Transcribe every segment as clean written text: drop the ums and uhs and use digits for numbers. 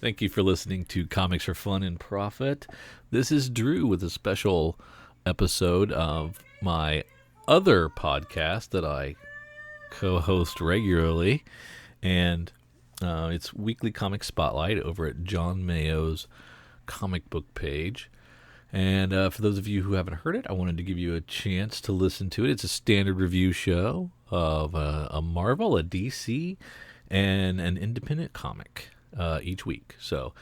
Thank you for listening to Comics for Fun and Profit. This is Drew with a special episode of my other podcast that I co-host regularly, and it's Weekly Comic Spotlight over at John Mayo's comic book page. And for those of you who haven't heard it, I wanted to give you a chance to listen to it. It's a standard review show of a Marvel, a DC, and an independent comic each week. So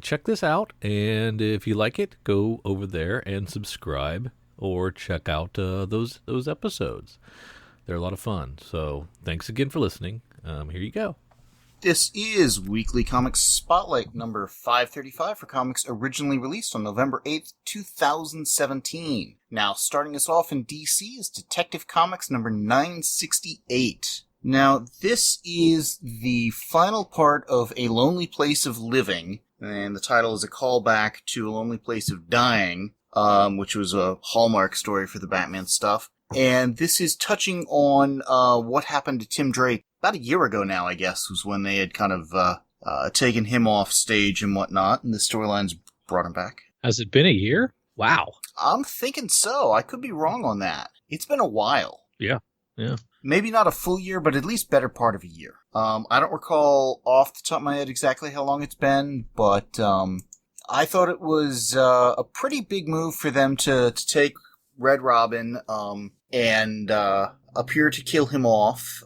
check this out, and if you like it, go over there and subscribe or check out those episodes. They're a lot of fun. So thanks again for listening. Here you go. This is Weekly Comics Spotlight number 535 for comics originally released on November 8th, 2017. Now, starting us off in DC is Detective Comics number 968. Now, this is the final part of A Lonely Place of Living, and the title is a callback to A Lonely Place of Dying, which was a Hallmark story for the Batman stuff. And this is touching on what happened to Tim Drake about a year ago now, I guess, was when they had kind of taken him off stage and whatnot, and the storylines brought him back. Has it been a year? Wow. I'm thinking so. I could be wrong on that. It's been a while. Yeah. Maybe not a full year, but at least better part of a year. I don't recall off the top of my head exactly how long it's been, but I thought it was a pretty big move for them to take Red Robin and appear to kill him off.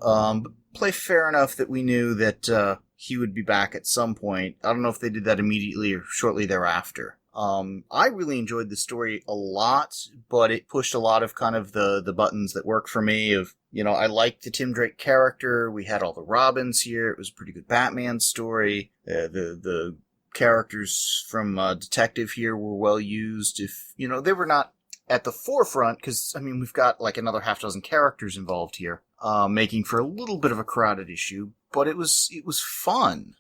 Play fair enough that we knew that he would be back at some point. I don't know if they did that immediately or shortly thereafter. I really enjoyed the story a lot, but it pushed a lot of kind of the buttons that work for me of, I liked the Tim Drake character. We had all the Robins here. It was a pretty good Batman story. The characters from Detective here were well used. If, they were not at the forefront, because, we've got like another half dozen characters involved here, making for a little bit of a crowded issue, but it was fun.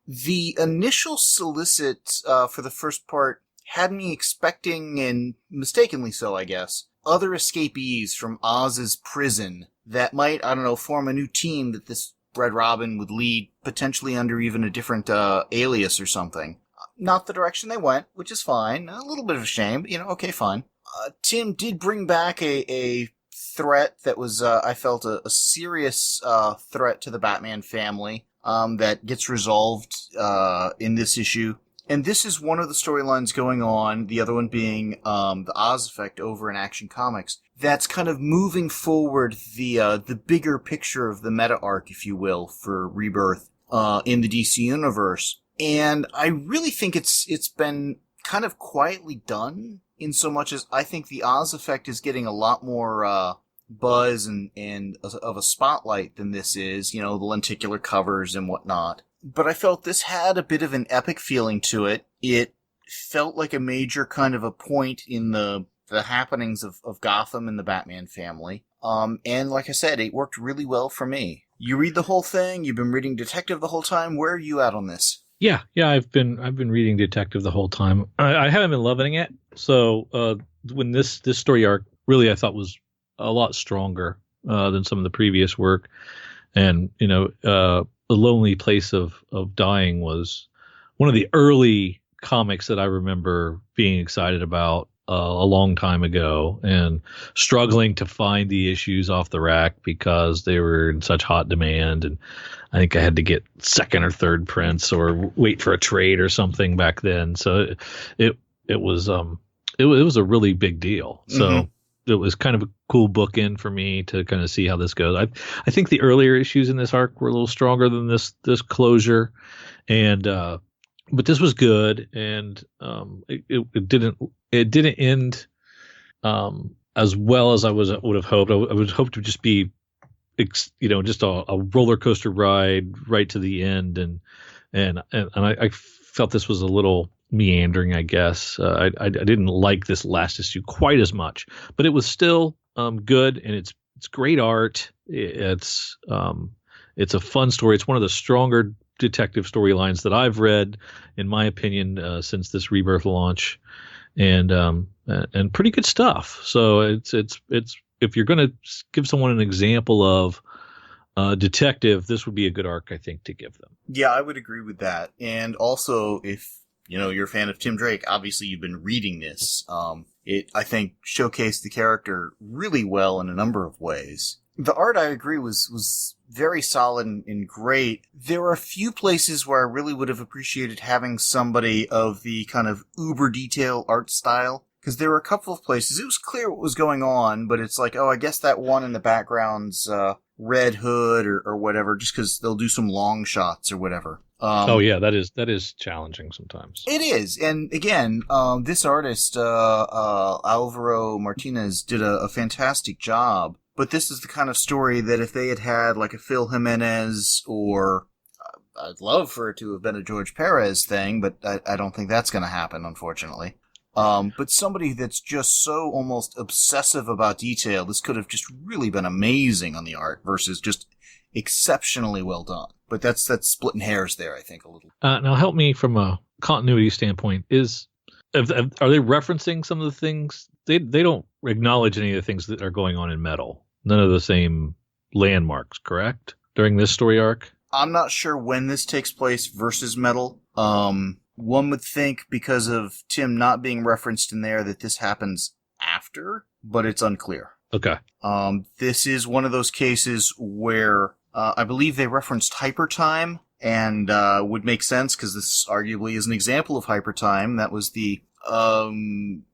The initial solicit for the first part had me expecting, and mistakenly so, I guess, other escapees from Oz's prison that might, form a new team that this Red Robin would lead, potentially under even a different alias or something. Not the direction they went, which is fine. A little bit of a shame, but, okay, fine. Tim did bring back a threat that was, I felt, a serious threat to the Batman family that gets resolved in this issue. And this is one of the storylines going on, the other one being the Oz Effect over in Action Comics. That's kind of moving forward the bigger picture of the meta arc, if you will, for Rebirth in the DC universe. And I really think it's been kind of quietly done, in so much as I think the Oz Effect is getting a lot more buzz and of a spotlight than this is, the lenticular covers and whatnot. But I felt this had a bit of an epic feeling to it. It felt like a major kind of a point in the happenings of Gotham and the Batman family. And like I said, it worked really well for me. You read the whole thing, you've been reading Detective the whole time. Where are you at on this? Yeah, I've been reading Detective the whole time. I haven't been loving it. So when this story arc really I thought was a lot stronger than some of the previous work, and The Lonely Place of Dying was one of the early comics that I remember being excited about a long time ago, and struggling to find the issues off the rack because they were in such hot demand, and I think I had to get second or third prints or wait for a trade or something back then. So it was a really big deal. So. Mm-hmm. It was kind of a cool bookend for me to kind of see how this goes. I think the earlier issues in this arc were a little stronger than this closure, and but this was good, and it didn't end as well as I would have hoped. I would hope to just be just a roller coaster ride right to the end, and I felt this was a little meandering, I guess. I didn't like this last issue quite as much, but it was still good, and it's great art. It's a fun story. It's one of the stronger detective storylines that I've read, in my opinion, since this Rebirth launch, and pretty good stuff. So it's if you're going to give someone an example of detective, this would be a good arc, I think, to give them. Yeah, I would agree with that. And also, if you're a fan of Tim Drake, obviously you've been reading this. It, I think, showcased the character really well in a number of ways. The art, I agree, was very solid and great. There are a few places where I really would have appreciated having somebody of the kind of uber detail art style. Because there were a couple of places, it was clear what was going on, but it's like, oh, I guess that one in the background's Red Hood or whatever, just because they'll do some long shots or whatever. Oh yeah, that is challenging sometimes. It is, and again, this artist Alvaro Martinez did a fantastic job. But this is the kind of story that if they had had like a Phil Jimenez, or I'd love for it to have been a George Perez thing, but I don't think that's going to happen, unfortunately. But somebody that's just so almost obsessive about detail, this could have just really been amazing on the art versus just exceptionally well done. But that's splitting hairs there, I think, a little. Now, help me from a continuity standpoint. Are they referencing some of the things? They don't acknowledge any of the things that are going on in Metal. None of the same landmarks, correct? During this story arc? I'm not sure when this takes place versus Metal. One would think because of Tim not being referenced in there that this happens after, but it's unclear. Okay. This is one of those cases where I believe they referenced hypertime, and would make sense because this arguably is an example of hypertime. That was the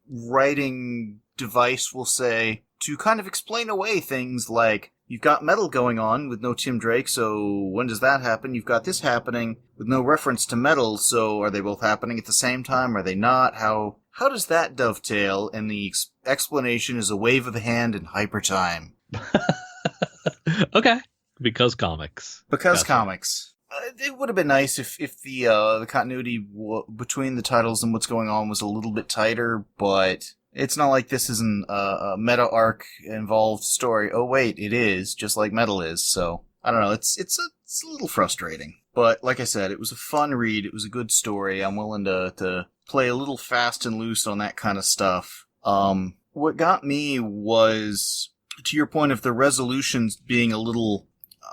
writing device, we'll say, to kind of explain away things like, you've got Metal going on with no Tim Drake, so when does that happen? You've got this happening with no reference to Metal, so are they both happening at the same time? Are they not? How does that dovetail? And the explanation is a wave of the hand in hypertime. Okay. Because comics. Because comics. It would have been nice if the continuity between the titles and what's going on was a little bit tighter, but it's not like this isn't a meta arc involved story. Oh wait, it is, just like Metal is. So I don't know. It's a little frustrating, but like I said, it was a fun read. It was a good story. I'm willing to play a little fast and loose on that kind of stuff. What got me was, to your point of the resolutions being a little,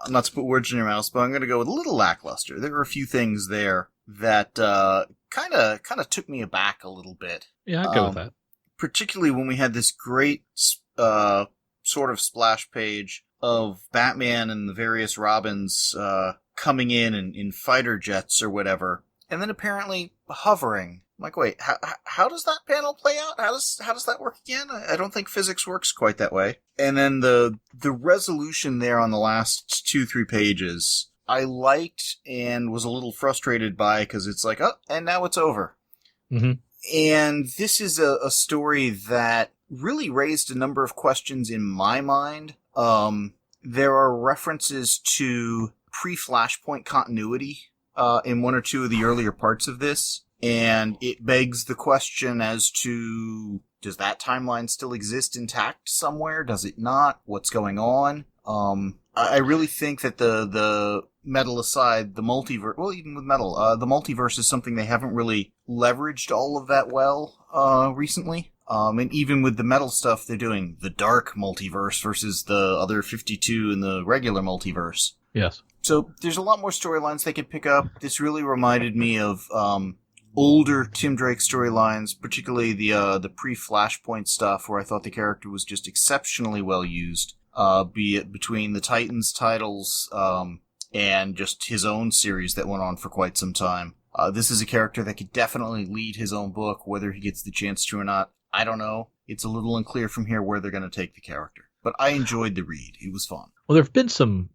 not to put words in your mouth, but I'm going to go with a little lackluster. There were a few things there that kind of took me aback a little bit. Yeah, I'd go with that. Particularly when we had this great sort of splash page of Batman and the various Robins coming in fighter jets or whatever, and then apparently hovering. I'm like, wait, how does that panel play out? How does that work again? I don't think physics works quite that way. And then the resolution there on the last 2-3 pages, I liked and was a little frustrated by, because it's like, oh, and now it's over. Mm-hmm. And this is a story that really raised a number of questions in my mind. There are references to pre-Flashpoint continuity in one or two of the earlier parts of this, and it begs the question as to, does that timeline still exist intact somewhere? Does it not? What's going on? I really think that the Metal aside, the multiverse, well, even with Metal, the multiverse is something they haven't really leveraged all of that well recently. And even with the Metal stuff, they're doing the dark multiverse versus the other 52 in the regular multiverse. Yes. So there's a lot more storylines they could pick up. This really reminded me of older Tim Drake storylines, particularly the pre-Flashpoint stuff, where I thought the character was just exceptionally well used, be it between the Titans titles and just his own series that went on for quite some time. This is a character that could definitely lead his own book, whether he gets the chance to or not. I don't know. It's a little unclear from here where they're going to take the character. But I enjoyed the read. It was fun. Well, there have been some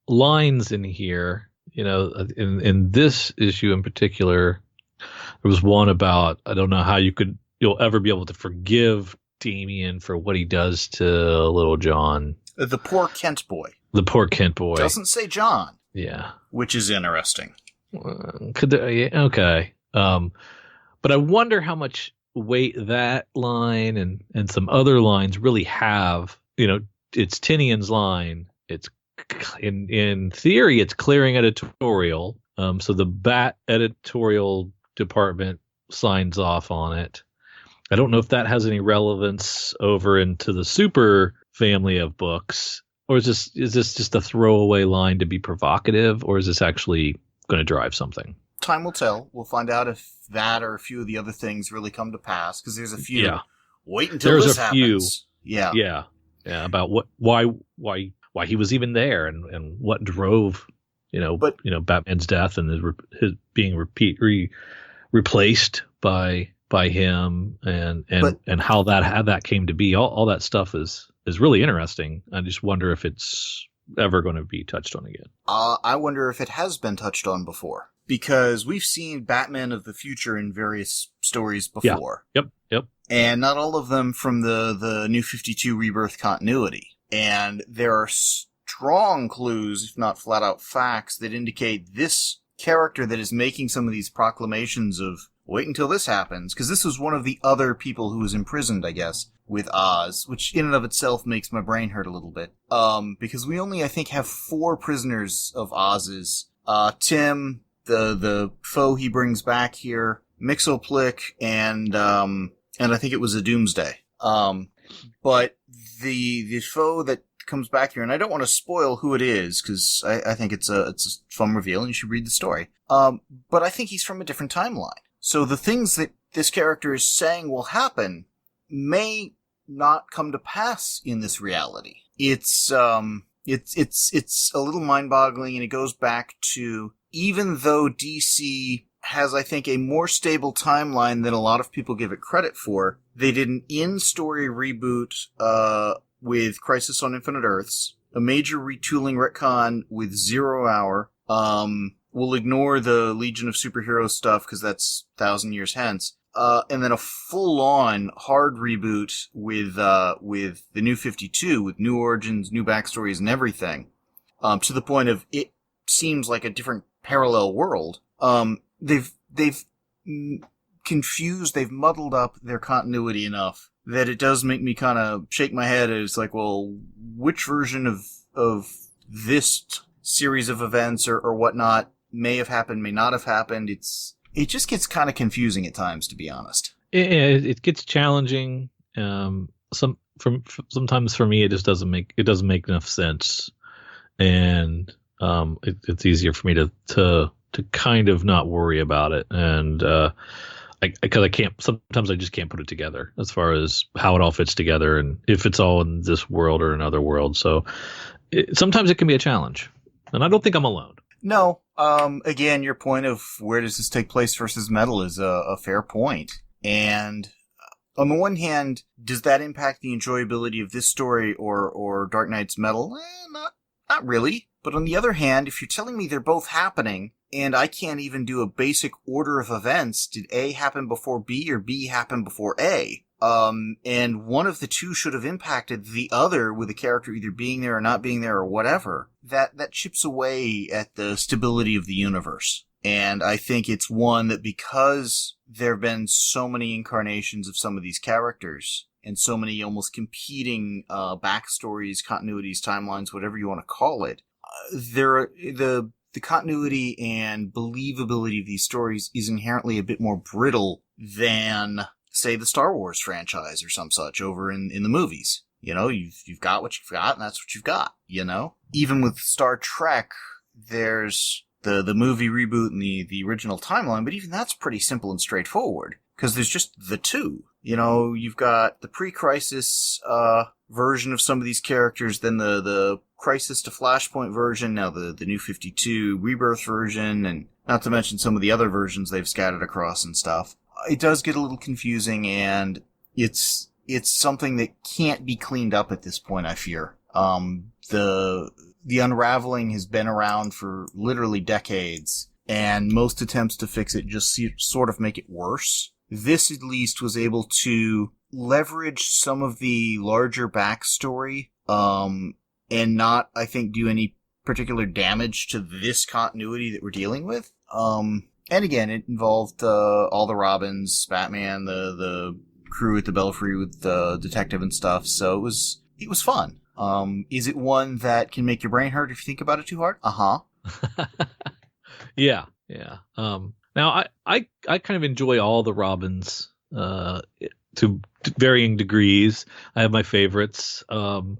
lines in here, in this issue in particular. There was one about, I don't know how you'll ever be able to forgive Damian for what he does to Little John. The poor Kent boy. The poor Kent boy. Doesn't say John. Yeah. Which is interesting. Okay. But I wonder how much weight that line and some other lines really have. It's Tinian's line. It's in theory, it's clearing editorial. So the Bat editorial department signs off on it. I don't know if that has any relevance over into the Super family of books, Or is this just a throwaway line to be provocative, or is this actually going to drive something? Time will tell. We'll find out if that or a few of the other things really come to pass, because there's a few. Yeah. Wait until There's this a happens. few. Yeah. Yeah. About why he was even there, and what drove Batman's death and his being replaced by him, and how that came to be. All that stuff is really interesting. I just wonder if it's ever going to be touched on again. I wonder if it has been touched on before, because we've seen Batman of the future in various stories before. Yeah. Yep. And not all of them from the New 52 Rebirth continuity. And there are strong clues, if not flat out facts, that indicate this character that is making some of these proclamations of wait until this happens, because this was one of the other people who was imprisoned, I guess, with Oz, which in and of itself makes my brain hurt a little bit. Because we only, I think, have 4 prisoners of Oz's. Tim, the foe he brings back here, Mxyzptlk, and I think it was a Doomsday. But the foe that comes back here, and I don't want to spoil who it is, because I think it's a fun reveal, and you should read the story. But I think he's from a different timeline. So the things that this character is saying will happen may not come to pass in this reality. It's a little mind-boggling, and it goes back to, even though DC has, I think, a more stable timeline than a lot of people give it credit for, they did an in-story reboot with Crisis on Infinite Earths, a major retooling retcon with 0 Hour. We'll ignore the Legion of Superheroes stuff because that's 1,000 years hence. And then a full-on hard reboot with the New 52, with new origins, new backstories, and everything. To the point of it seems like a different parallel world. They've confused, they've muddled up their continuity enough that it does make me kind of shake my head. It's like, well, which version of this series of events or whatnot may have happened, may not have happened. It just gets kind of confusing at times, to be honest. It gets challenging. Sometimes for me, it just doesn't make enough sense, and it's easier for me to kind of not worry about it, and because I can't. Sometimes I just can't put it together as far as how it all fits together, and if it's all in this world or another world. So sometimes it can be a challenge, and I don't think I'm alone. No. Again, your point of where does this take place versus Metal is a fair point. And on the one hand, does that impact the enjoyability of this story or Dark Knight's Metal? Not really. But on the other hand, if you're telling me they're both happening, and I can't even do a basic order of events, did A happen before B or B happen before A? And one of the two should have impacted the other with the character either being there or not being there or whatever. That chips away at the stability of the universe. And I think it's one that, because there have been so many incarnations of some of these characters and so many almost competing backstories, continuities, timelines, whatever you want to call it, the continuity and believability of these stories is inherently a bit more brittle than, say, the Star Wars franchise or some such over in the movies. You know, you've got what you've got, and that's what you've got, you know? Even with Star Trek, there's the movie reboot and the original timeline, but even that's pretty simple and straightforward, because there's just the two. You know, you've got the pre-Crisis version of some of these characters, then the Crisis to Flashpoint version, now the New 52 Rebirth version, and not to mention some of the other versions they've scattered across and stuff. It does get a little confusing, and it's something that can't be cleaned up at this point, I fear. The unraveling has been around for literally decades, and most attempts to fix it just sort of make it worse. This, at least, was able to leverage some of the larger backstory, and not, I think, do any particular damage to this continuity that we're dealing with. And again, it involved all the Robins, Batman, the crew at the Belfry with the detective and stuff, so it was fun. Is it one that can make your brain hurt if you think about it too hard? Uh-huh. Yeah. Now, I kind of enjoy all the Robins to varying degrees. I have my favorites. And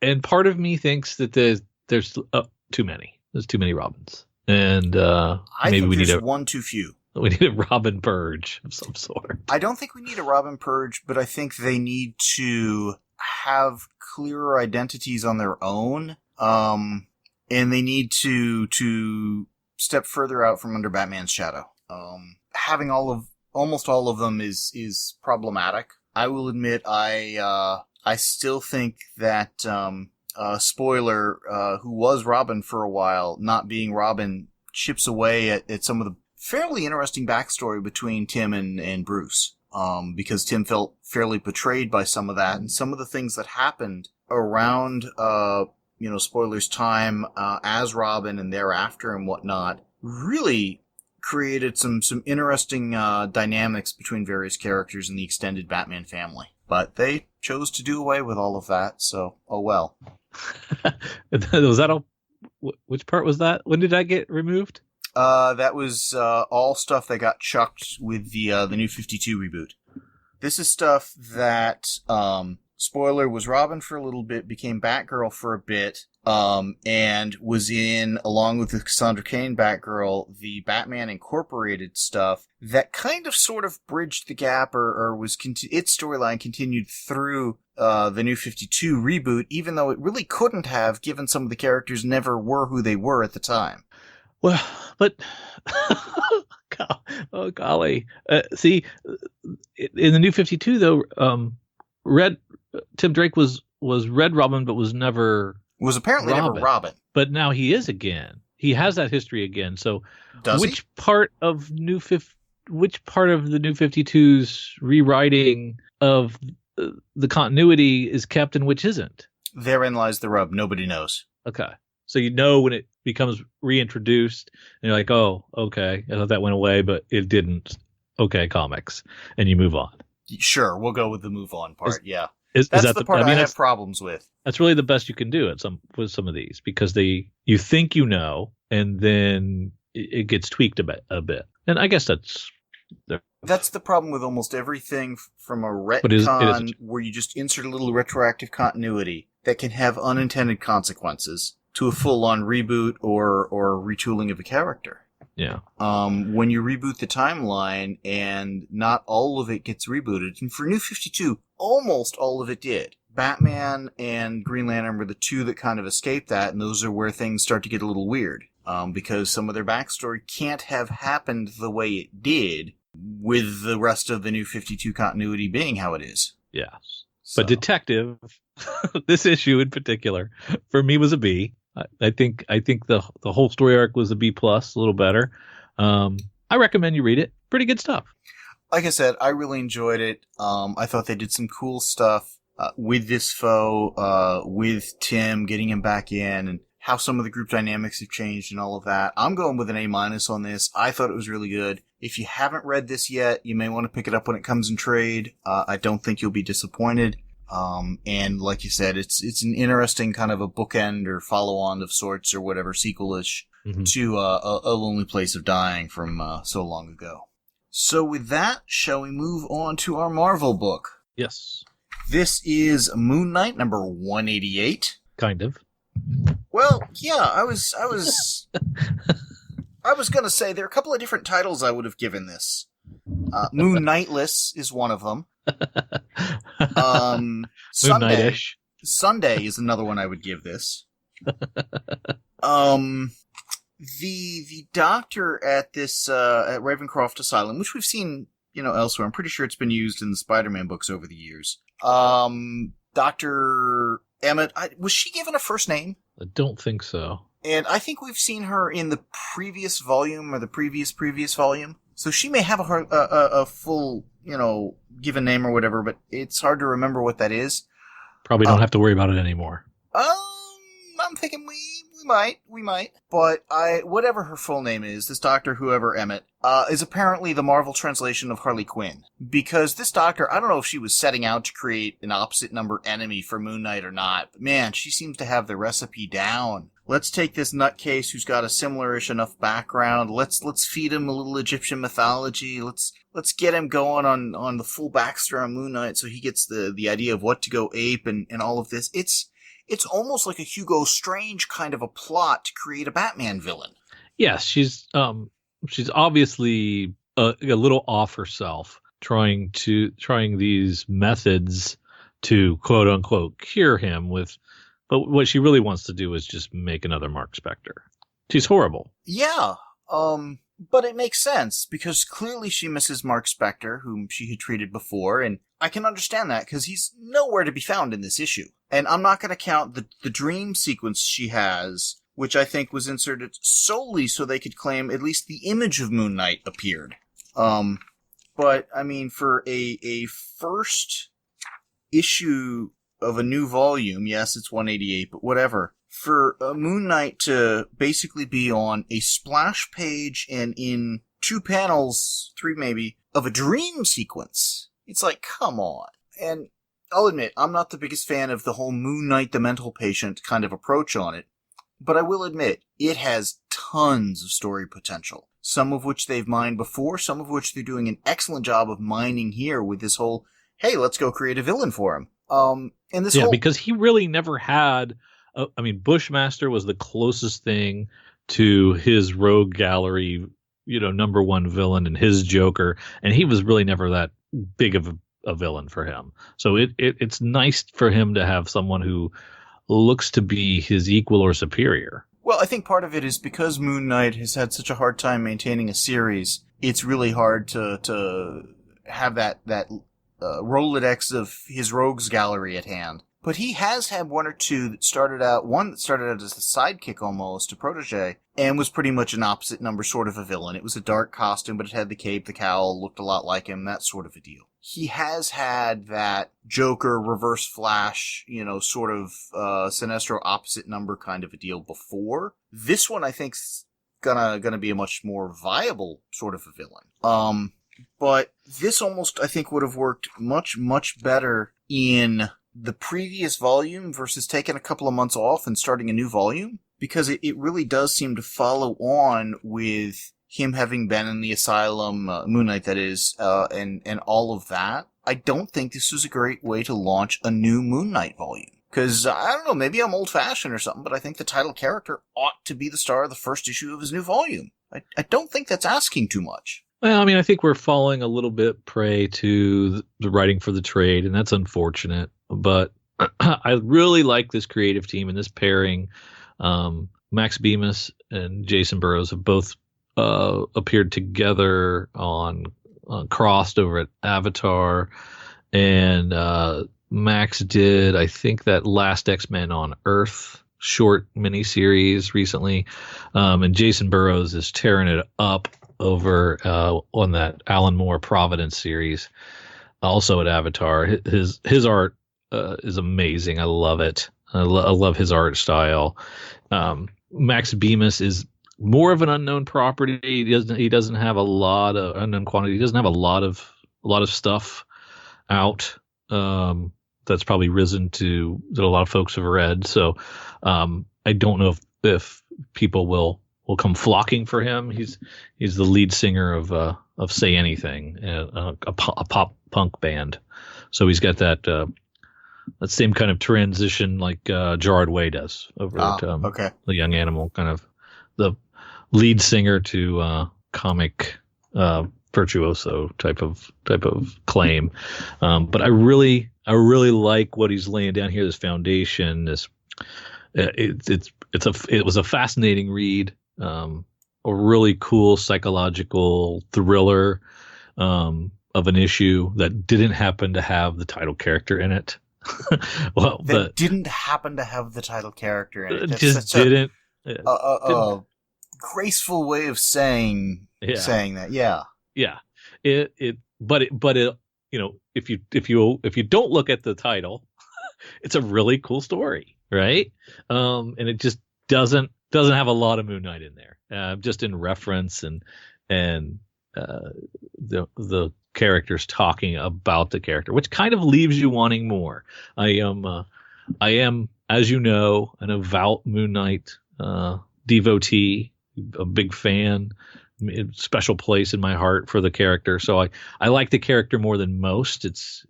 and part of me thinks that there's too many. There's too many Robins, and I maybe think we need there's one too few. we need a Robin purge of some sort. I don't think we need a Robin purge, but I think they need to have clearer identities on their own, and they need to step further out from under Batman's shadow. Having almost all of them is problematic. I will admit, I still think that Spoiler, who was Robin for a while, not being Robin, chips away at some of the fairly interesting backstory between Tim and Bruce. Because Tim felt fairly betrayed by some of that, and some of the things that happened around, Spoiler's time as Robin and thereafter and whatnot really created some interesting dynamics between various characters in the extended Batman family. But they chose to do away with all of that, so oh well. Was that all? Which part was that? When did that get removed? That was all stuff that got chucked with the New 52 reboot. This is stuff that Spoiler was Robin for a little bit, became Batgirl for a bit, and was in, along with the Cassandra Cain Batgirl, the Batman Incorporated stuff that kind of sort of bridged the gap, or was its storyline continued through the New 52 reboot, even though it really couldn't have, given some of the characters never were who they were at the time. Well, but oh golly, see, in the New 52 though, Tim Drake was Red Robin, but was apparently Robin. never Robin. But now he is again. He has that history again. So, which part of the New 52's rewriting of the continuity is kept and which isn't? Therein lies the rub. Nobody knows. Okay. So when it becomes reintroduced, and you're like, oh, okay, I thought that went away, but it didn't. Okay, comics, and you move on. Sure, we'll go with the move on part. That's that the part I have problems with. That's really the best you can do with some of these, because you think and then it gets tweaked a bit. And I guess that's the problem with almost everything from a retcon where you just insert a little retroactive continuity that can have unintended consequences to a full-on reboot or retooling of a character. Yeah. When you reboot the timeline and not all of it gets rebooted, and for New 52, almost all of it did. Batman and Green Lantern were the two that kind of escaped that, and those are where things start to get a little weird. Because some of their backstory can't have happened the way it did with the rest of the New 52 continuity being how it is. Yes. So. But Detective, this issue in particular, for me was a B. I think the whole story arc was a B+, a little better. I recommend you read it. Pretty good stuff. Like I said, I really enjoyed it. I thought they did some cool stuff with this foe, with Tim, getting him back in, and how some of the group dynamics have changed and all of that. I'm going with an A- on this. I thought it was really good. If you haven't read this yet, you may want to pick it up when it comes in trade. I don't think you'll be disappointed. And like you said, it's an interesting kind of a bookend or follow-on of sorts or whatever, sequel-ish, to a Lonely Place of Dying from so long ago. So with that, shall we move on to our Marvel book? Yes. This is Moon Knight number 188. Kind of. Well, yeah, I was gonna say there are a couple of different titles I would have given this. Moon Knightless is one of them. Sunday is another one I would give this. The doctor at this at Ravencroft Asylum, which we've seen elsewhere. I'm pretty sure it's been used in the Spider-Man books over the years. Dr. Emmett, was she given a first name? I don't think so. And I think we've seen her in the previous volume or the previous volume. So she may have a full, given name or whatever, but it's hard to remember what that is. Probably don't have to worry about it anymore. I'm thinking we might. But whatever her full name is, this doctor, whoever Emmett, is apparently the Marvel translation of Harley Quinn. Because this doctor, I don't know if she was setting out to create an opposite number enemy for Moon Knight or not, but man, she seems to have the recipe down. Let's take this nutcase who's got a similar-ish enough background. Let's feed him a little Egyptian mythology. Let's get him going on the full backstory on Moon Knight so he gets the idea of what to go ape and all of this. it's almost like a Hugo Strange kind of a plot to create a Batman villain. Yes, she's obviously a little off herself, trying these methods to quote unquote cure him with, but what she really wants to do is just make another Mark Spector. She's horrible. Yeah. But it makes sense because clearly she misses Mark Spector, whom she had treated before, and I can understand that because he's nowhere to be found in this issue. And I'm not going to count the dream sequence she has, which I think was inserted solely so they could claim at least the image of Moon Knight appeared. But I mean, for a first issue of a new volume, yes, it's 188, but whatever. For Moon Knight to basically be on a splash page and in 2 panels, 3 maybe, of a dream sequence, it's like, come on. And I'll admit, I'm not the biggest fan of the whole Moon Knight the mental patient kind of approach on it, but I will admit, it has tons of story potential. Some of which they've mined before, some of which they're doing an excellent job of mining here with this whole, hey, let's go create a villain for him. And this because he really never had... I mean, Bushmaster was the closest thing to his rogue gallery, number one villain and his Joker, and he was really never that big of a villain for him. So it's nice for him to have someone who looks to be his equal or superior. Well, I think part of it is because Moon Knight has had such a hard time maintaining a series, it's really hard to have that Rolodex of his rogues gallery at hand. But he has had one or two that started out as a sidekick almost, a protege, and was pretty much an opposite number sort of a villain. It was a dark costume, but it had the cape, the cowl, looked a lot like him, that sort of a deal. He has had that Joker, Reverse Flash, sort of Sinestro opposite number kind of a deal before. This one, I think's gonna be a much more viable sort of a villain. But this almost, I think, would have worked much, much better in the previous volume versus taking a couple of months off and starting a new volume, because it really does seem to follow on with him having been in the asylum, Moon Knight that is, and all of that. I don't think this was a great way to launch a new Moon Knight volume. Because, I don't know, maybe I'm old-fashioned or something, but I think the title character ought to be the star of the first issue of his new volume. I don't think that's asking too much. Well, I mean, I think we're falling a little bit prey to the writing for the trade, and that's unfortunate. But I really like this creative team and this pairing. Max Bemis and Jason Burrows have both appeared together on Crossed over at Avatar, and Max did, I think, that Last X-Men on Earth short miniseries recently, and Jason Burrows is tearing it up over on that Alan Moore Providence series, also at Avatar. His art is amazing. I love it. I love his art style. Max Bemis is more of an unknown property. He doesn't have a lot of unknown quantity. He doesn't have a lot of stuff out that's probably risen to that a lot of folks have read. So I don't know if people will come flocking for him. He's the lead singer of Say Anything, a pop punk band. So he's got that same kind of transition like Gerard Way does over at The Young Animal, kind of the lead singer to comic virtuoso type of claim. But I really like what he's laying down here. This foundation, it was a fascinating read, a really cool psychological thriller of an issue that didn't happen to have the title character in it. Didn't happen to have the title character in it. That's just didn't. A graceful way of saying that. Yeah. But if you don't look at the title, it's a really cool story, right? And it just doesn't have a lot of Moon Knight in there, just in reference and the characters talking about the character, which kind of leaves you wanting more. I am, as you know, an avowed Moon Knight devotee, a big fan. special place in my heart for the character. So I like the character more than most. It's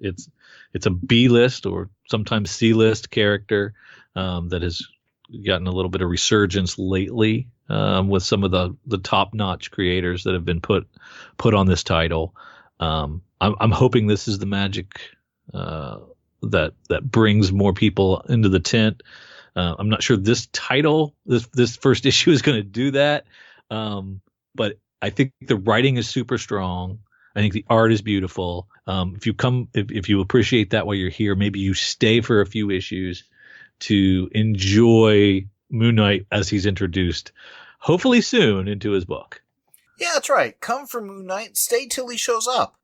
a B-list or sometimes C-list character that has gotten a little bit of resurgence lately with some of the top-notch creators that have been put on this title. I'm hoping this is the magic that brings more people into the tent. I'm not sure this title, this first issue, is going to do that. But I think the writing is super strong. I think the art is beautiful. If you appreciate that while you're here, maybe you stay for a few issues to enjoy Moon Knight as he's introduced, hopefully soon, into his book. Yeah, that's right. Come for Moon Knight, stay till he shows up.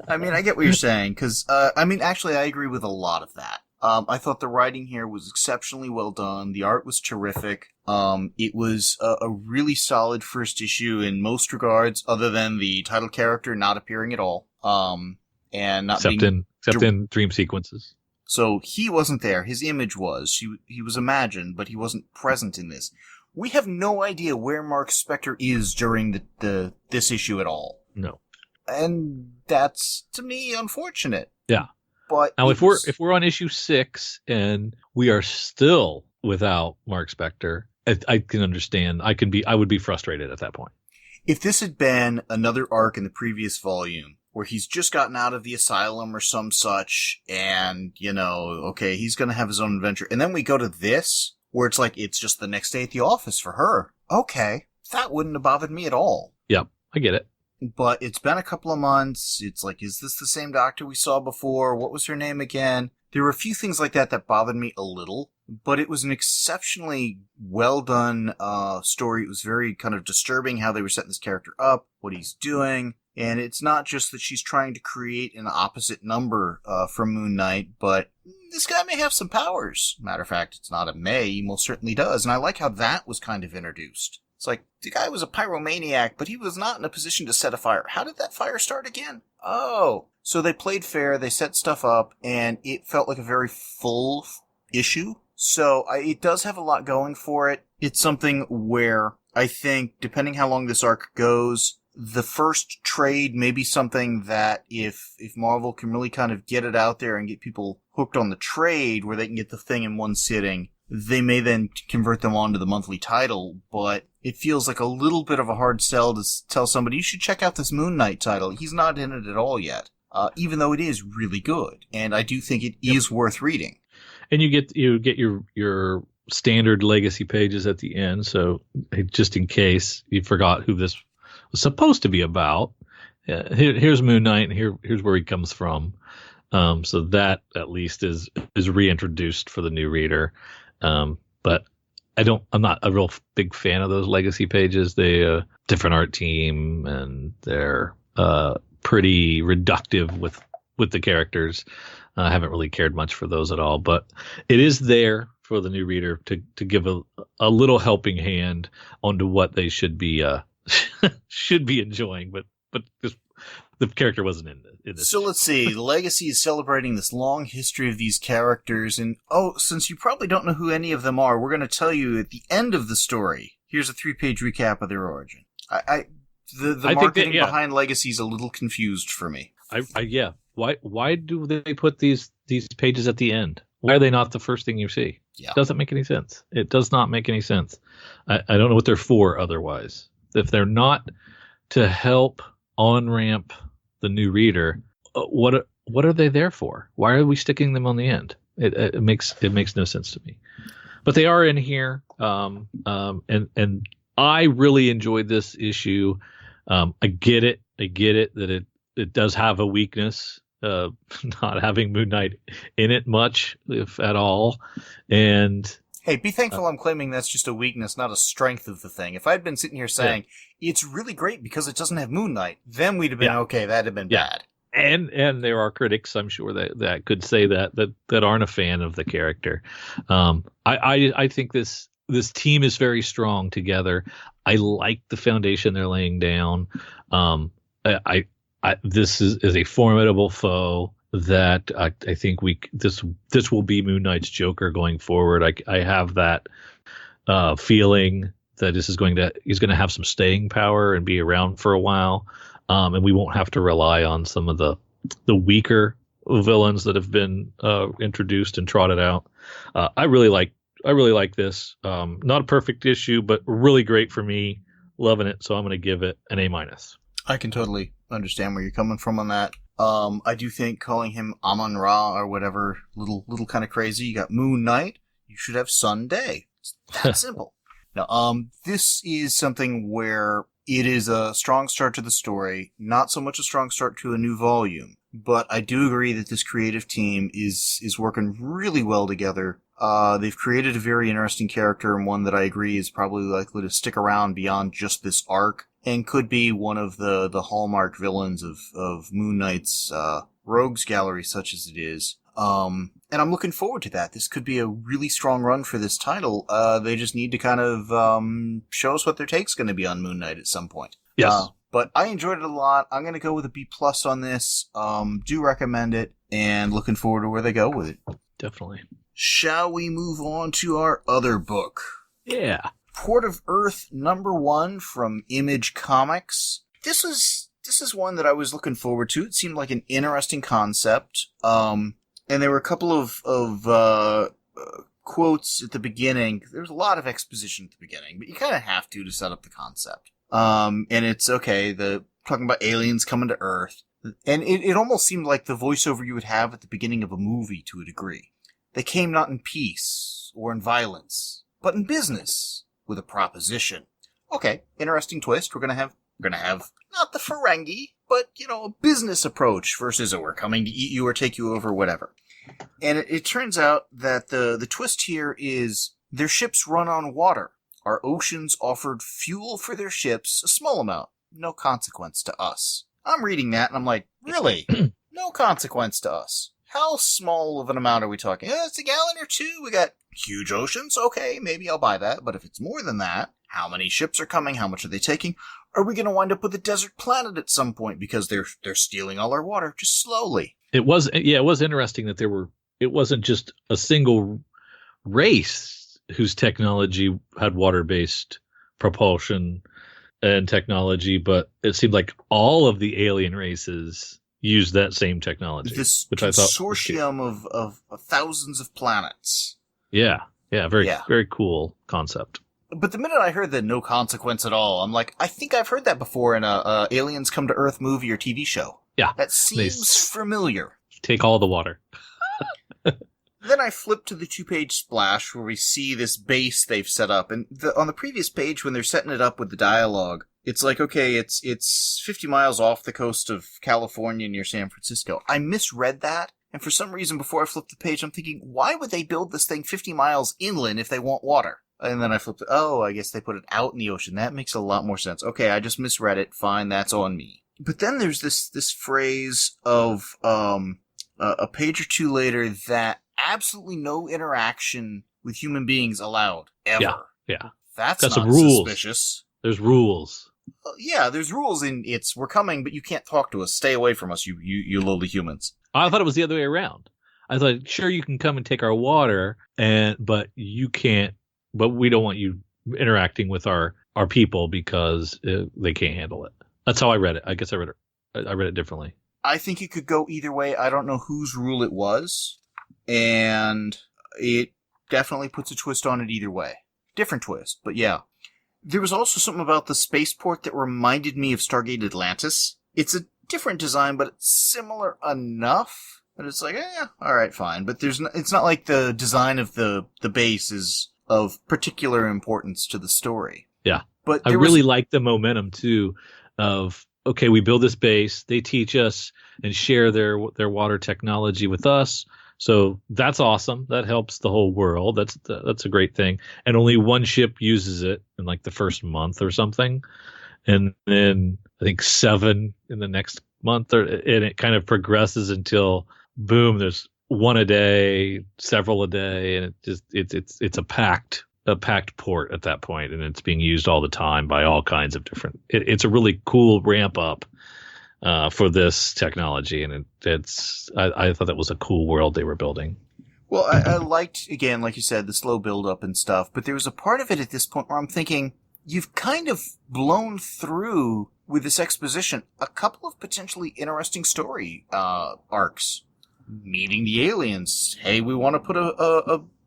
I mean, I get what you're saying, because, actually, I agree with a lot of that. I thought the writing here was exceptionally well done. The art was terrific. It was a really solid first issue in most regards, other than the title character not appearing at all. And not except in dream sequences. So he wasn't there. His image was. He was imagined, but he wasn't present in this. We have no idea where Mark Spector is during this issue at all. No. And that's, to me, unfortunate. Yeah. But now, if we're on issue 6 and we are still without Mark Spector, I can understand. I would be frustrated at that point. If this had been another arc in the previous volume where he's just gotten out of the asylum or some such, and okay, he's going to have his own adventure, and then we go to this where it's like it's just the next day at the office for her. Okay, that wouldn't have bothered me at all. Yep, I get it. But it's been a couple of months. It's like, is this the same doctor we saw before? What was her name again? There were a few things like that bothered me a little, but it was an exceptionally well done story. It was very kind of disturbing how they were setting this character up, what he's doing. And it's not just that she's trying to create an opposite number from Moon Knight, but this guy may have some powers. Matter of fact, it's not a may, he most certainly does. And I like how that was kind of introduced. It's like, the guy was a pyromaniac, but he was not in a position to set a fire. How did that fire start again? Oh. So they played fair, they set stuff up, and it felt like a very full issue. So it does have a lot going for it. It's something where I think, depending how long this arc goes, the first trade may be something that if Marvel can really kind of get it out there and get people hooked on the trade where they can get the thing in one sitting, they may then convert them onto the monthly title, but it feels like a little bit of a hard sell to tell somebody, you should check out this Moon Knight title. He's not in it at all yet, even though it is really good, and I do think it is worth reading. And you get your standard legacy pages at the end, so just in case you forgot who this was supposed to be about, here's Moon Knight, and here's where he comes from. So that at least is reintroduced for the new reader. But I'm not a real big fan of those legacy pages. They different art team, and they're pretty reductive with the characters. I haven't really cared much for those at all, but it is there for the new reader to give a little helping hand onto what they should be enjoying. But the character wasn't in this. So let's see. Legacy is celebrating this long history of these characters, and since you probably don't know who any of them are, we're going to tell you at the end of the story. Here's a 3-page recap of their origin. The marketing behind Legacy is a little confused for me. Yeah. Why do they put these pages at the end? Why are they not the first thing you see? Yeah. It doesn't make any sense. It does not make any sense. I don't know what they're for otherwise. If they're not to help on-ramp the new reader, what are they there for? Why are we sticking them on the end? It makes no sense to me. But they are in here, and I really enjoyed this issue. I get it that it does have a weakness, not having Moon Knight in it much, if at all. And hey, be thankful I'm claiming that's just a weakness, not a strength of the thing. If I'd been sitting here saying it's really great because it doesn't have Moon Knight, then we'd have been okay. That'd have been bad. And there are critics, I'm sure, that could say that aren't a fan of the character. I think this team is very strong together. I like the foundation they're laying down. This is a formidable foe that I think this will be Moon Knight's Joker going forward. I have that feeling that he's going to have some staying power and be around for a while, and we won't have to rely on some of the weaker villains that have been introduced and trotted out. I really like this. Not a perfect issue, but really great for me. Loving it, so I'm going to give it an A-. I can totally understand where you're coming from on that. I do think calling him Amon-Ra or whatever, little kind of crazy. You got Moon Knight, you should have Sun Day. It's that simple. Now, this is something where it is a strong start to the story, not so much a strong start to a new volume, but I do agree that this creative team is working really well together. They've created a very interesting character, and one that I agree is probably likely to stick around beyond just this arc, and could be one of the hallmark villains of Moon Knight's rogues gallery, such as it is. And I'm looking forward to that. This could be a really strong run for this title. They just need to kind of show us what their take's going to be on Moon Knight at some point. Yes. But I enjoyed it a lot. I'm going to go with a B+ on this. Do recommend it, and looking forward to where they go with it. Definitely. Shall we move on to our other book? Yeah. Port of Earth #1 from Image Comics. This is one that I was looking forward to. It seemed like an interesting concept. And there were a couple of quotes at the beginning. There was a lot of exposition at the beginning, but you kind of have to set up the concept. And it's okay, talking about aliens coming to Earth. And it almost seemed like the voiceover you would have at the beginning of a movie to a degree. They came not in peace or in violence, but in business with a proposition. Okay, interesting twist. We're gonna have not the Ferengi, but, a business approach versus, we're coming to eat you or take you over, whatever. And it turns out that the twist here is their ships run on water. Our oceans offered fuel for their ships, a small amount, no consequence to us. I'm reading that and I'm like, really? No consequence to us? How small of an amount are we talking? It's a gallon or two. We got huge oceans. Okay, maybe I'll buy that. But if it's more than that, how many ships are coming? How much are they taking? Are we going to wind up with a desert planet at some point because they're stealing all our water just slowly? It was interesting that it wasn't just a single race whose technology had water-based propulsion and technology, but it seemed like all of the alien races used that same technology. This which I thought consortium of thousands of planets. Yeah, very cool concept. But the minute I heard the no consequence at all, I'm like, I think I've heard that before in a Aliens Come to Earth movie or TV show. Yeah. That seems familiar. Take all the water. Then I flip to the 2-page splash where we see this base they've set up. And on the previous page, when they're setting it up with the dialogue, it's like, okay, it's 50 miles off the coast of California near San Francisco. I misread that. And for some reason, before I flipped the page, I'm thinking, why would they build this thing 50 miles inland if they want water? And then I flipped it. Oh, I guess they put it out in the ocean. That makes a lot more sense. Okay, I just misread it. Fine, that's on me. But then there's this phrase of a page or two later that absolutely no interaction with human beings allowed ever. Yeah. That's got not some rules. suspicious. There's rules. Yeah, there's rules in we're coming, but you can't talk to us. Stay away from us, you lowly humans. I thought it was the other way around. I thought, sure, you can come and take our water, but you can't. But we don't want you interacting with our people because they can't handle it. That's how I read it. I guess I read it differently. I think it could go either way. I don't know whose rule it was, and it definitely puts a twist on it either way. Different twist, but yeah. There was also something about the spaceport that reminded me of Stargate Atlantis. It's a different design, but it's similar enough. But it's like, alright, fine. But it's not like the design of the base is of particular importance to the story. Yeah. But I really like the momentum, too, of, okay, we build this base, they teach us and share their water technology with us. So that's awesome. That helps the whole world. That's a great thing. And only one ship uses it in like the first month or something. And then I think 7 in the next month, and it kind of progresses until boom, there's one a day, several a day, and it's a packed port at that point, and it's being used all the time by all kinds of different. It's a really cool ramp up for this technology, and I thought that was a cool world they were building. Well, I liked, again, like you said, the slow build up and stuff, but there was a part of it at this point where I'm thinking, you've kind of blown through, with this exposition, a couple of potentially interesting story arcs. Meeting the aliens. Hey, we want to put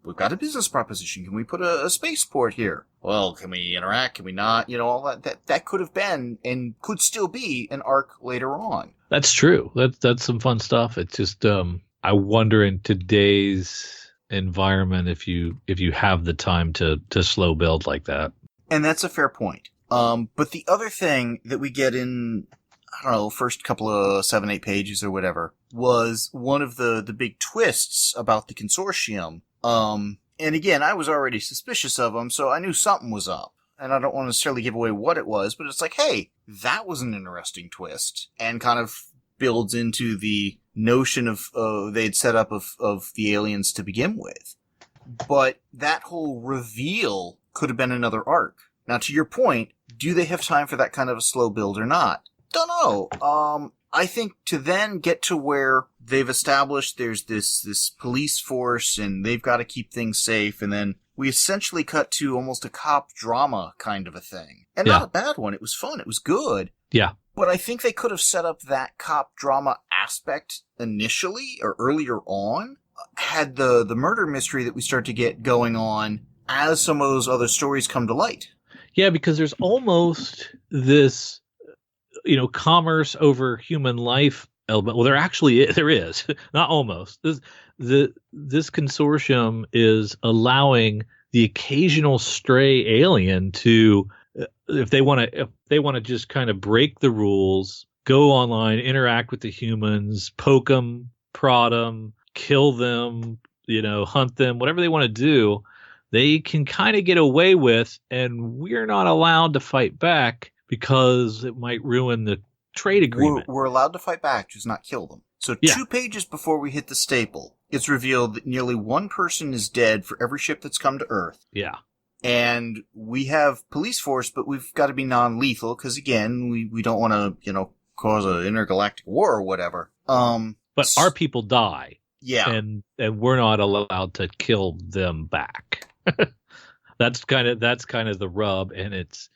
we've got a business proposition. Can we put a spaceport here? Well, can we interact? Can we not? All that could have been and could still be an arc later on. That's true. That's some fun stuff. It's just I wonder in today's environment if you have the time to slow build like that. And that's a fair point. But the other thing that we get in, I don't know, first couple of 7-8 pages or whatever, was one of the big twists about the consortium. And again, I was already suspicious of them, so I knew something was up. And I don't want to necessarily give away what it was, but it's like, hey, that was an interesting twist. And kind of builds into the notion of they'd set up of the aliens to begin with. But that whole reveal could have been another arc. Now, to your point, do they have time for that kind of a slow build or not? Don't know. I think to then get to where they've established there's this police force and they've got to keep things safe, and then we essentially cut to almost a cop drama kind of a thing. And not a bad one. It was fun. It was good. Yeah. But I think they could have set up that cop drama aspect initially or earlier on, had the murder mystery that we start to get going on as some of those other stories come to light. Yeah, because there's almost this, commerce over human life element. Well, there is, not almost. This consortium is allowing the occasional stray alien to, if they want to just kind of break the rules, go online, interact with the humans, poke them, prod them, kill them, hunt them, whatever they want to do, they can kind of get away with, and we're not allowed to fight back because it might ruin the trade agreement. We're allowed to fight back, just not kill them. So 2 pages before we hit the staple, it's revealed that nearly one person is dead for every ship that's come to Earth. Yeah. And we have police force, but we've got to be non-lethal because, again, we don't want to, cause an intergalactic war or whatever. But our people die. Yeah. And we're not allowed to kill them back. That's kind of the rub, and it's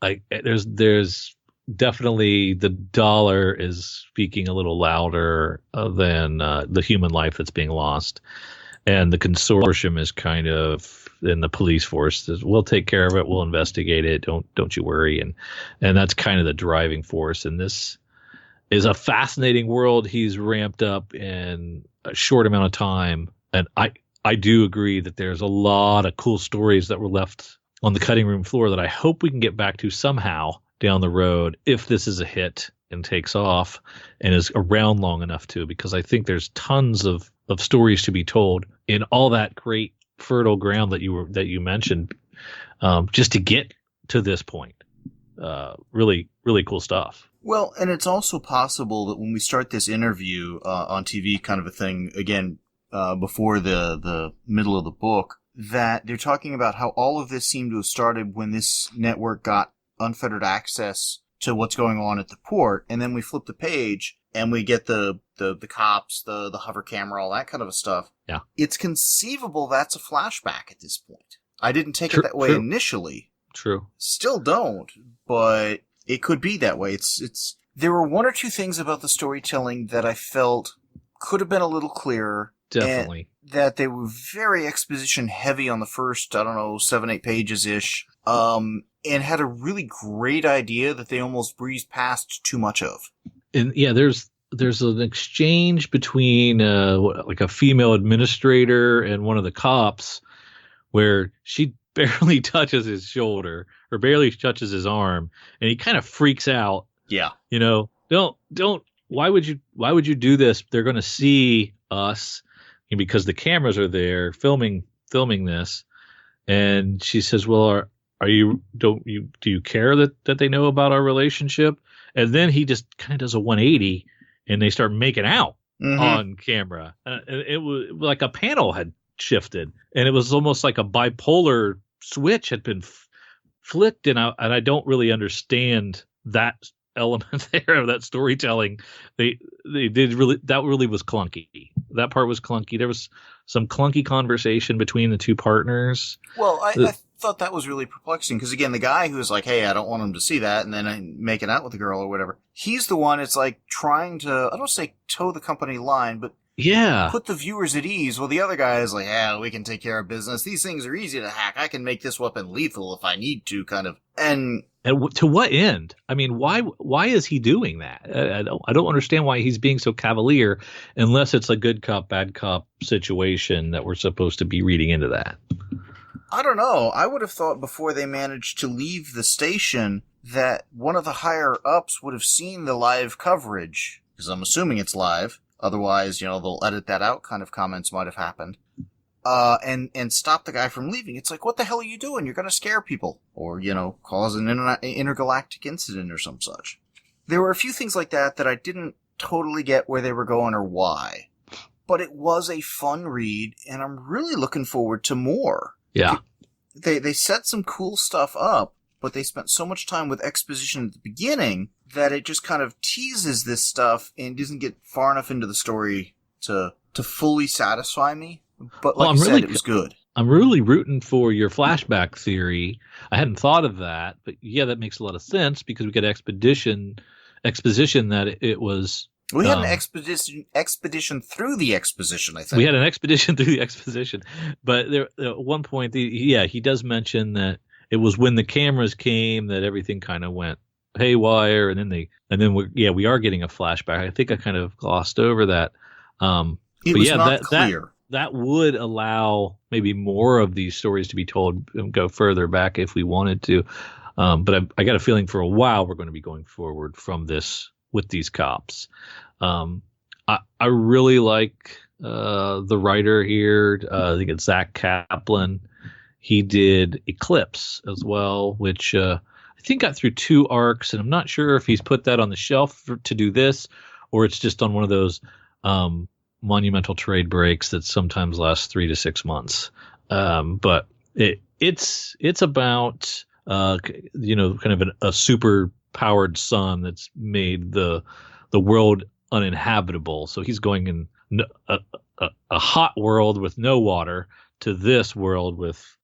like there's definitely the dollar is speaking a little louder than the human life that's being lost, and the consortium is kind of in the police force says, we'll take care of it, we'll investigate it, don't you worry, and that's kind of the driving force. And this is a fascinating world he's ramped up in a short amount of time, and I do agree that there's a lot of cool stories that were left on the cutting room floor that I hope we can get back to somehow down the road if this is a hit and takes off and is around long enough to, because I think there's tons of stories to be told in all that great fertile ground that you mentioned, just to get to this point. Really, really cool stuff. Well, and it's also possible that when we start this interview on TV kind of a thing, again, before the middle of the book, that they're talking about how all of this seemed to have started when this network got unfettered access to what's going on at the port, and then we flip the page and we get the cops, the hover camera, all that kind of stuff. Yeah. It's conceivable that's a flashback at this point. I didn't take it that way initially. True. Still don't, but it could be that way. It's there were one or two things about the storytelling that I felt could have been a little clearer. Definitely. That they were very exposition heavy on the first, 7-8 pages-ish, and had a really great idea that they almost breezed past too much of. And yeah, there's an exchange between like a female administrator and one of the cops where she barely touches his shoulder or barely touches his arm, and he kind of freaks out. Yeah. Don't why would you do this? They're going to see us. Because the cameras are there filming this, and she says, "Well, do you care that they know about our relationship?" And then he just kind of does a 180, and they start making out on camera. It was like a panel had shifted, and it was almost like a bipolar switch had been flicked, and I don't really understand that element there of that storytelling. They did that really was clunky. That part was clunky. There was some clunky conversation between the two partners. Well, I thought that was really perplexing because, again, the guy who's like, hey, I don't want him to see that, and then making out with the girl or whatever, he's the one that's like trying to, I don't say toe the company line, but put the viewers at ease. Well, the other guy is like, yeah, we can take care of business. These things are easy to hack. I can make this weapon lethal if I need to, kind of. And to what end? I mean, why is he doing that? I don't understand why he's being so cavalier, unless it's a good cop, bad cop situation that we're supposed to be reading into that. I don't know. I would have thought before they managed to leave the station that one of the higher ups would have seen the live coverage, because I'm assuming it's live. Otherwise, they'll edit that out kind of comments might have happened. And stop the guy from leaving. It's like, what the hell are you doing? You're going to scare people. Or, cause an intergalactic incident or some such. There were a few things like that I didn't totally get where they were going or why. But it was a fun read, and I'm really looking forward to more. Yeah. They set some cool stuff up, but they spent so much time with exposition at the beginning that it just kind of teases this stuff and doesn't get far enough into the story to fully satisfy me. But like you said, it was good. I'm really rooting for your flashback theory. I hadn't thought of that, but yeah, that makes a lot of sense because we got exposition that it was. We had an expedition through the exposition, I think. We had an expedition through the exposition. But there, at one point, he does mention that it was when the cameras came that everything kind of went haywire, and then we are getting a flashback. I think I kind of glossed over that. It was not clear. That would allow maybe more of these stories to be told and go further back if we wanted to. But I got a feeling for a while we're going to be going forward from this with these cops. I really like the writer here. I think it's Zach Kaplan. He did Eclipse as well, which I think got through 2 arcs, and I'm not sure if he's put that on the shelf to do this, or it's just on one of those monumental trade breaks that sometimes last 3 to 6 months. But it's about kind of a super powered sun that's made the world uninhabitable. So he's going in a hot world with no water to this world with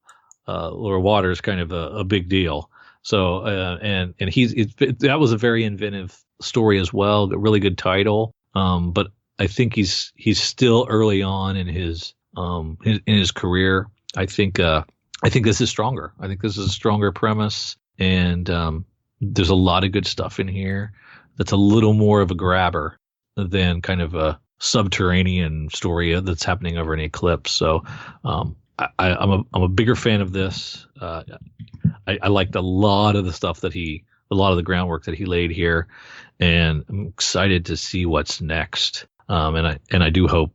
where water is kind of a big deal. So and that was a very inventive story as well. A really good title. But I think he's still early on in his career. I think this is stronger. I think this is a stronger premise, and there's a lot of good stuff in here that's a little more of a grabber than kind of a subterranean story that's happening over an eclipse. So I'm a bigger fan of this. I liked a lot of the stuff a lot of the groundwork that he laid here, and I'm excited to see what's next. And I do hope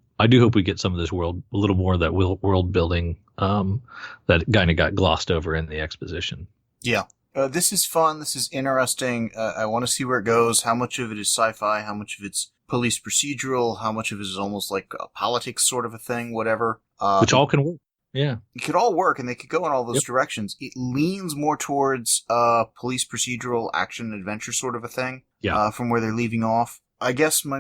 we get some of this world, a little more of that world building that kind of got glossed over in the exposition. Yeah. This is fun. This is interesting. I want to see where it goes. How much of it is sci-fi? How much of it's police procedural? How much of it is almost like a politics sort of a thing? Whatever. Which all can work. Yeah. It could all work, and they could go in all those directions. It leans more towards police procedural action adventure sort of a thing. Yeah. From where they're leaving off. I guess my